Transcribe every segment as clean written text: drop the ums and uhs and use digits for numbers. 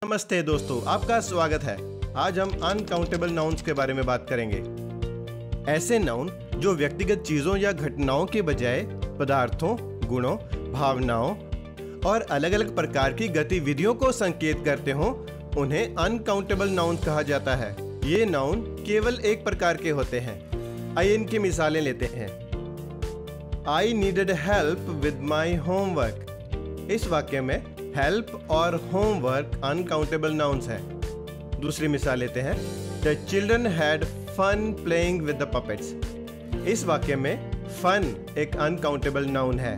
नमस्ते दोस्तों, आपका स्वागत है। आज हम अनकाउंटेबल नाउन्स के बारे में बात करेंगे। ऐसे नाउन जो व्यक्तिगत चीजों या घटनाओं के बजाय पदार्थों, गुणों, भावनाओं और अलग अलग प्रकार की गतिविधियों को संकेत करते हों, उन्हें अनकाउंटेबल नाउन कहा जाता है। ये नाउन केवल एक प्रकार के होते हैं। आइए इनकी मिसालें लेते हैं। I needed help with my homework। इस वाक्य में हेल्प और होमवर्क अनकाउंटेबल नाउन्स हैं। दूसरी मिसाल लेते हैं। The children had fun playing with the puppets. इस वाक्य में फन एक अनकाउंटेबल नाउन है।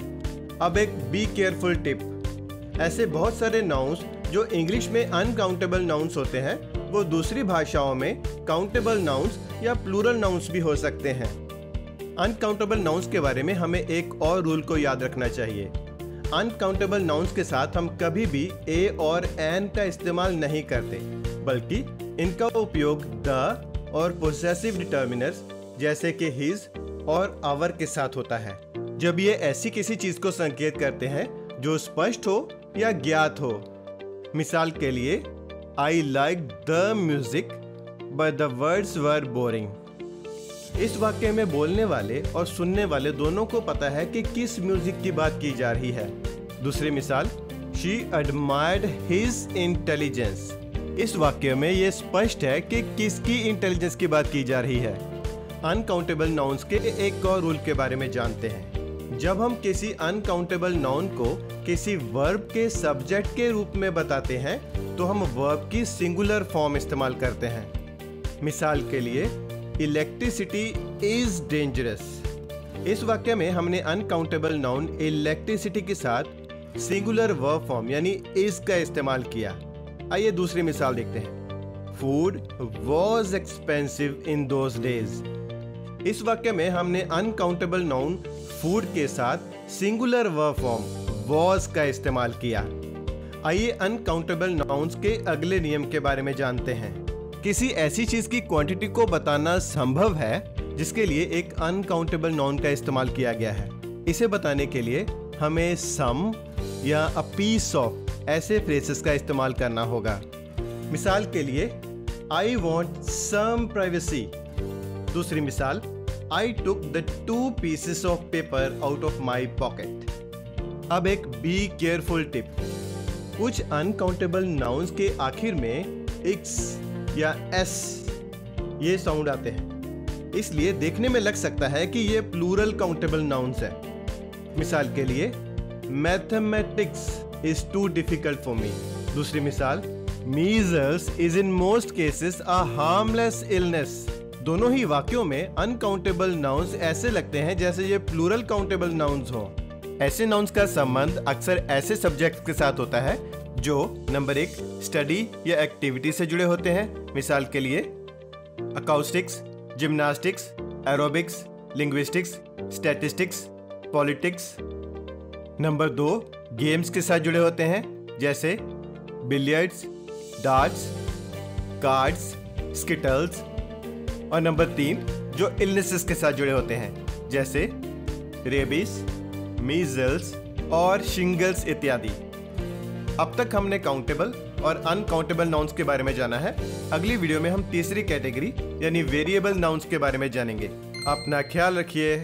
अब एक बी केयरफुल टिप। ऐसे बहुत सारे नाउन्स जो इंग्लिश में अनकाउंटेबल नाउन्स होते हैं, वो दूसरी भाषाओं में काउंटेबल नाउन्स या प्लूरल नाउन्स भी हो सकते हैं। अनकाउंटेबल नाउन्स के बारे में हमें एक और रूल को याद रखना चाहिए। अनकाउंटेबल नाउन्स के साथ हम कभी भी ए और एन का इस्तेमाल नहीं करते, बल्कि इनका उपयोग द और पोसेसिव डिटर्मिनर्स जैसे कि हिज और आवर के साथ होता है, जब ये ऐसी किसी चीज को संकेत करते हैं जो स्पष्ट हो या ज्ञात हो। मिसाल के लिए, I like the music but the words were boring. इस वाक्य में बोलने वाले और सुनने वाले दोनों को पता है कि किस म्यूजिक की बात की जा रही है। दूसरी मिसाल, शी एडमायर्ड हिज इंटेलिजेंस। इस वाक्य में यह स्पष्ट है कि किसकी इंटेलिजेंस की बात की जा रही है। अनकाउंटेबल नाउन्स के एक और रूल के बारे में जानते हैं। जब हम किसी अनकाउंटेबल नाउन को किसी वर्ब के सब्जेक्ट के रूप में बताते हैं, तो हम वर्ब की सिंगुलर फॉर्म इस्तेमाल करते हैं। मिसाल के लिए, इलेक्ट्रिसिटी इज डेंजरस। इस वाक्य में हमने अनकाउंटेबल नाउन इलेक्ट्रिसिटी के साथ सिंगुलर वर्ब फॉर्म यानी इज का इस्तेमाल किया। आइए दूसरी मिसाल देखते हैं। Food was expensive in those days. इस वाक्य में हमने अनकाउंटेबल नाउन फूड के साथ सिंगुलर वर्ब फॉर्म वॉज का इस्तेमाल किया। आइए अनकाउंटेबल नाउन्स के अगले नियम के बारे में जानते हैं। किसी ऐसी चीज की क्वांटिटी को बताना संभव है जिसके लिए एक अनकाउंटेबल नाउन का इस्तेमाल किया गया है। इसे बताने के लिए हमें सम या अ पीस ऑफ ऐसे फ्रेजेस का इस्तेमाल करना होगा। मिसाल के लिए, आई वॉन्ट सम प्राइवेसी। दूसरी मिसाल, I took the 2 pieces of paper out of my pocket. अब एक बी केयरफुल टिप। कुछ अनकाउंटेबल नाउन्स के आखिर में एक्स या एस ये साउंड आते हैं, इसलिए देखने में लग सकता है कि ये प्लूरल काउंटेबल नाउन्स हैं। मिसाल के लिए, mathematics is too difficult for me. दूसरी मिसाल, measles is in most cases a harmless illness. दोनों ही वाक्यों में अनकाउंटेबल नाउन्स ऐसे लगते हैं जैसे ये प्लूरल काउंटेबल नाउन्स हो। ऐसे नाउन्स का संबंध अक्सर ऐसे सब्जेक्ट्स के साथ होता है जो नंबर 1 स्टडी या एक्टिविटी से जुड़े होते हैं। मिसाल के लिए, acoustics, gymnastics, aerobics, linguistics, statistics, politics. Number 2 games के साथ जुड़े होते हैं जैसे बिलियर्ड्स, डार्ट्स, कार्ड्स, स्किटल्स। और नंबर 3 जो इलनेसेस के साथ जुड़े होते हैं जैसे रेबीज, मीजल्स और शिंगल्स इत्यादि। अब तक हमने काउंटेबल और अनकाउंटेबल नाउन्स के बारे में जाना है। अगली वीडियो में हम तीसरी कैटेगरी यानी वेरिएबल नाउन्स के बारे में जानेंगे। अपना ख्याल रखिए।